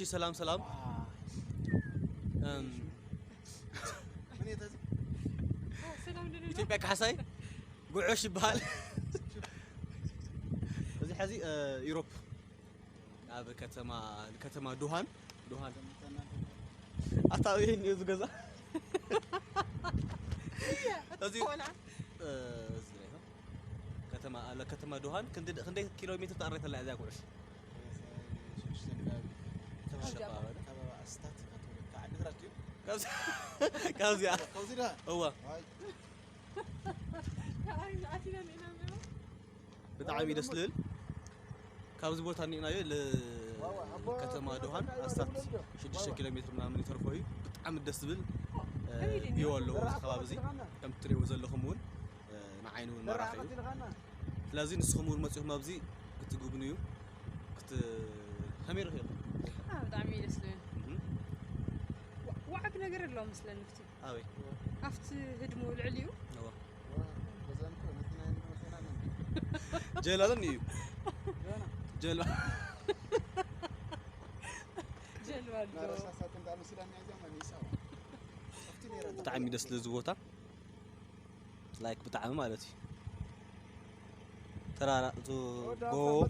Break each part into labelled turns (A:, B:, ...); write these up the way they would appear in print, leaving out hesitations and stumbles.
A: سلام سلام إثيوبيا كحساي قعوش بحال زي حزي يوروب هذا كتما دوهان أتاوين يوز جزا زي كتما دوهان كندي كيلومتر تعرف هلا إذا قعوش كاوزيا هو بتعامي دسلل كاوزي بوتا نينايو لكتما دوهان استات 6 كيلومتر ምናምን ይተርፎይ በጣም ደስ ብል ይወለው ከባብዚ ከም ትሪው ዘለኹምውን ንዓይኑን ማራኺ ስለዚህ ንስኹምውን መጽሁፍ ማብዚ ክትጉብንዩ همير خير
B: دعمي لسلين وعك نقر الله مثلا نفتي
A: اوي
B: عفت هدمو العليو
A: ايوا جلالني جلال بتعمي دس لزوتا لايك بتعمي مالتي ترى تو جو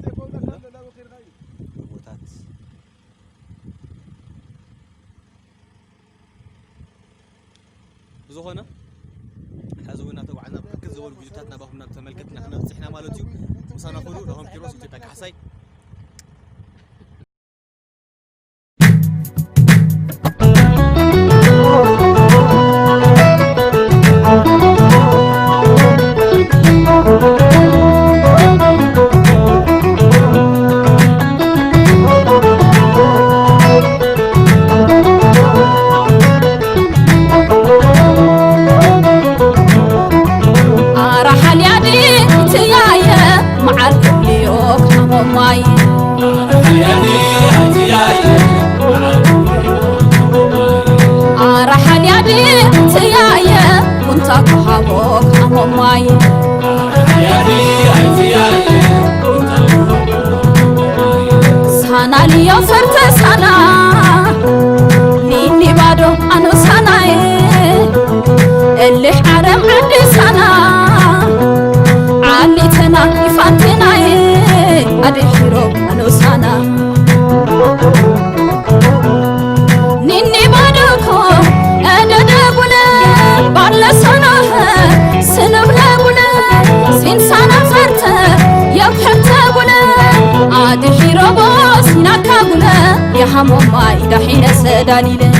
A: ቦታት ብዙሆነ حزونا تبعنا بكل زول فيديوهاتنا باهمنا تملكتنا احنا صحنا مالتيو وصلنا خلو لهم كيروس إثيوبيا كحساي حموما إذا حين سداني له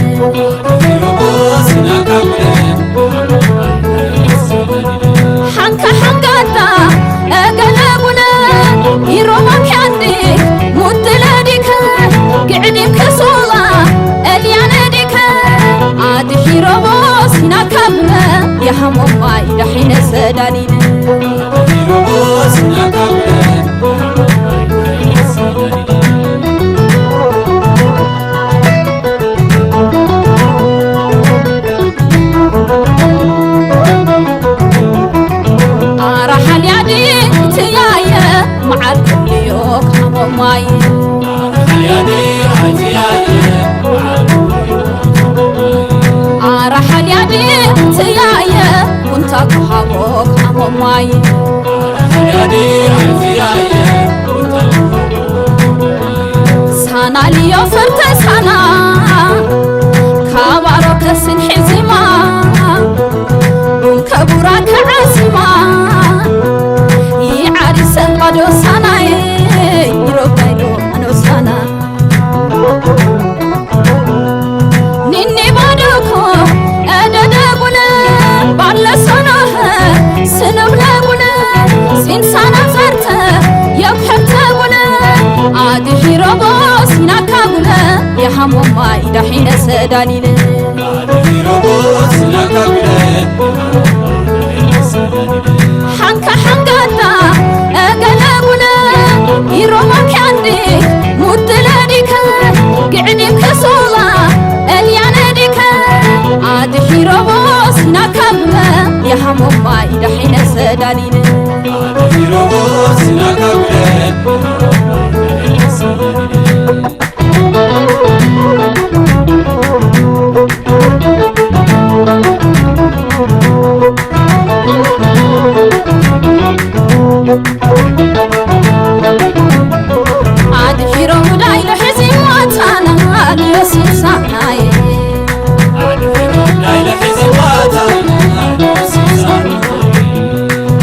A: حنكا حنكاتا أقلبنا يروما كعندك مدلدك قعدي بكسولا الياندك عاد حيروبوس ناكبنا يا حموما إذا حين سداني له حموما إذا حين سداني له
C: حنكا حنقاتا أقلابنا يروما كاندي مدلاديك قعني كسولا الياناديك عاد حيروبوس ناكابنا يا حمو ماي دحين سدالينا عاد حيروبوس ناكابنا عاد حيرو داي لحزي واتانا عاد يسيساناي عاد حيرو داي لحزي واتانا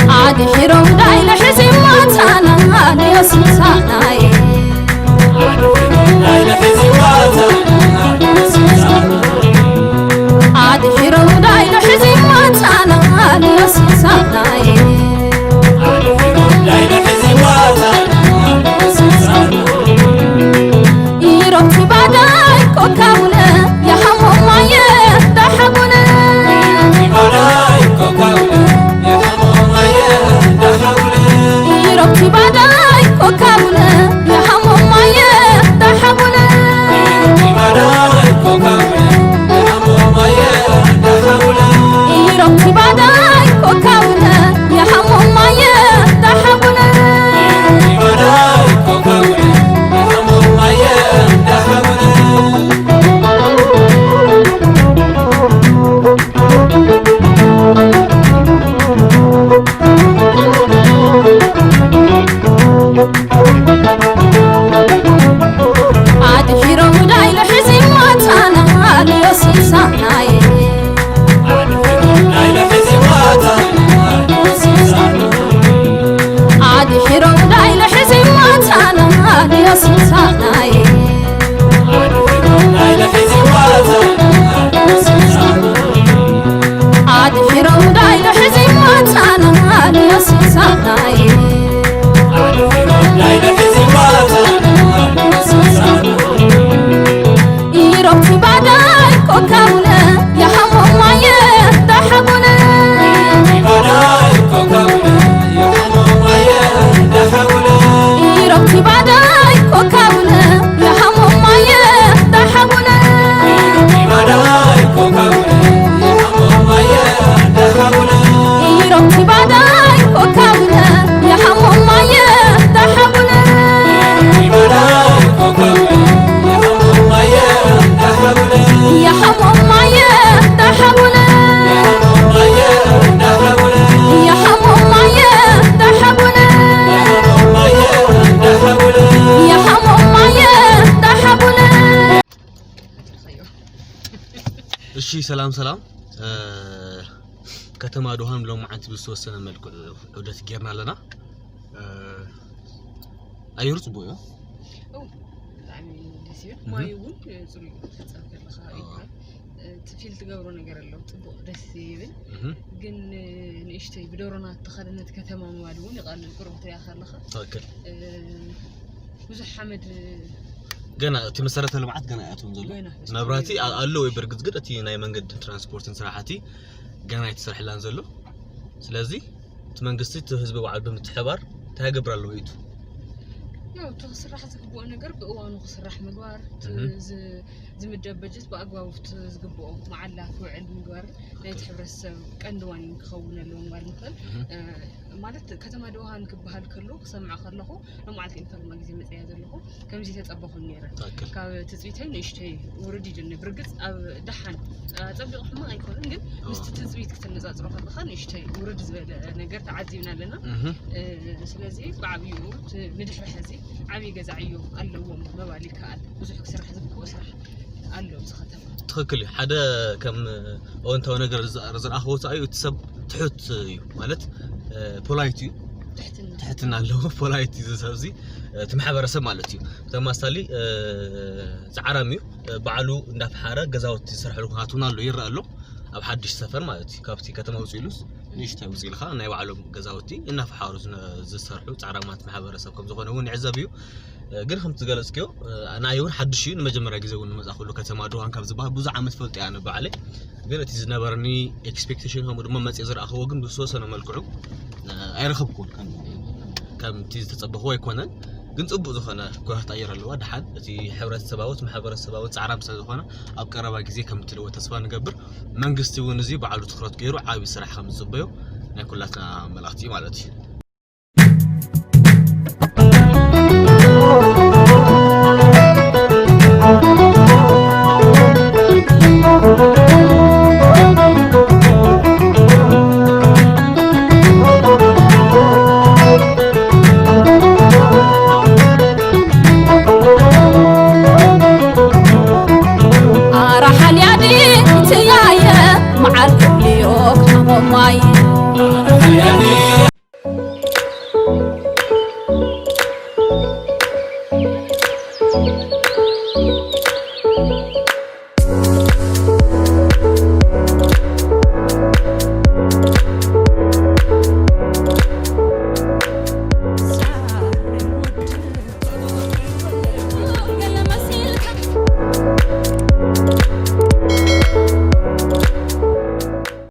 C: عاد حيرو داي لحزي واتانا عاد يسيساناي عاد حيرو داي لحزي واتانا عاد حيرو داي لحزي واتانا عاد يسيساناي يروح بعداي كوكاونا يا حمو مايه دحبونا بعداي كوكاونا يا حمو مايه دحبونا يروح بعداي كوكاونا يا حمو مايه دحبونا بعداي كوكاونا يا حمو مايه دحبونا يروح بعداي كوكاونا يا حمو مايه دحبونا بعداي كوكاونا عاد حيرو داي لحزي واتانا عاد يسيساناي عاد حيرو داي لحزي واتانا عاد حيرو داي لحزي واتانا عاد يسيساناي عاد حيرو داي لحزي واتانا عاد حيرو داي لحزي واتانا عاد يسيساناي عاد حيرو داي لحزي واتانا يروح بعداي كوكاونا يا حمو مايه دحبونا بعداي كوكاونا يا حمو مايه دحبونا يروح بعداي كوكاونا يا حمو مايه دحبونا بعداي كوكاونا يا حمو مايه دحبونا يروح بعداي كوكاونا يا حمو مايه دحبونا بعداي كوكاونا يا حمو مايه دحبونا يا حمو مايه دحبونا يا حمو مايه دحبونا
A: እሺ ሰላም ከተማ ዶሃን ሎም አንተ ብትወሰነ መልኩ ወደት ጌርና ለና አየሩ ጽቦ ነው
B: ማይውን ጽሩ ተጻፈልካ ይባል ትፊል ትገብሮ ነገር አለው ጽቦ ደስ ይብል ግን ንእሽተይ ብደሮና ተኸደነት ከተማ ማልውን ይቃልል ቅርብት ያخلخ
A: ተከል
B: ብዙ ሐመድ
A: ገና እቲ መሰረተ ልምዓት ገና ያቱን ዘሎ መብራቲ አለ ወይ በርግጥ ግን እቲ ናይ መንገድ ትራንስፖርትን ስራሕቲ ገና ይተሰርሕላን ዘሎ ስለዚህ እቲ መንግስቲ እቲ ህዝብ ባዕሉ ብምትሕባር ታገብራሉ ወይቱ ያው ተስራህ ዝግቦ ነገር በእዋኑ ክስራሕ ምግባር ዝምደብ በጀት በአግባቡ ዝግቦ ማዓላት ወዕል ምግባር ናይ ሕብረተሰብ ቀንድዋን ክኸውነለው ማለት ማለት ከተማ ዶሃን ክበሃል ከሎ ክሰምዓ ከለኹ ንማዓልቲ ኢንተርማ ግዜ መጽያ ዘለኹ ከምዚ ተጸበኹ ነይረ ካብ ትጽቢተይ ንእሽተይ ወረዲ ጅነ ብርግጽ ኣብ ደሓን ጸብቕ ሕማ ኣይኮነን ግን ምስቲ ትጽቢት ክትነጻጽሮ ከለኻ ንእሽተይ ወረዲ ዝበለ ነገር ተዓዚብና ኣለና ስለዚ ብዓብዩ ንድሕሪ ሕዚ ዓብይ ገዛዕዮ ኣለዎም መባሊ ከኣል ብዙሕ ክስራሕ ዝግብኦ ስራሕ ኣሎ ዝኸተማ ትክክል ሓደ ከም ኦንታው ነገር ዝረኣኸው ታዩ ትሰብ ትሑት እዩ ማለት ፖላይቲ تحتنا له فلايت زسبزي تمحبرسب مالتي تماستالي زعراميو بعلو انداف حاره غزاوت يسرحلو هاتونا له يرالو اب حدش سفر مالتي كابتي كتما وصيلوس نشتي وزيلخا ناي بعلم غزاوتي إن فحارو زسرحو تعرامات محبرسب كم زخونه ون عزبيو ግን ከም ትገለጽክዮ أنا يون حدش يون مجمرة جزء من مزاخلو كتما دوان كم زباه بوزع عمت فلت يعني بعلي ግን እቲ ዝነበርኒ expectation هم ድማ መጽ ዝር ኣኽዎ ግን ብዝወሰነ መልክዑ ኣይረኸብኩን ከም እቲ ዝተጸበኽዎ ኣይኮነን ግን ጽቡቕ ዝኾነ ኩነታት ኣየር ኣለዋ ድሓን እቲ ሕብረተሰባዊት ማሕበረሰባዊት ጻዕራም ስለ ዝኾነ ኣብ ቀረባ ግዜ ከም እትልወጥ ተስፋ ንገብር መንግስቲ እውን እዚ በዓሉ ትኹረት ገይሩ ዓቢ ስራሕ ከም ዝጽበዮ ናይ ኩላትና መልእኽቲ ማለት እዩ
C: معلم ليوك حمو ماي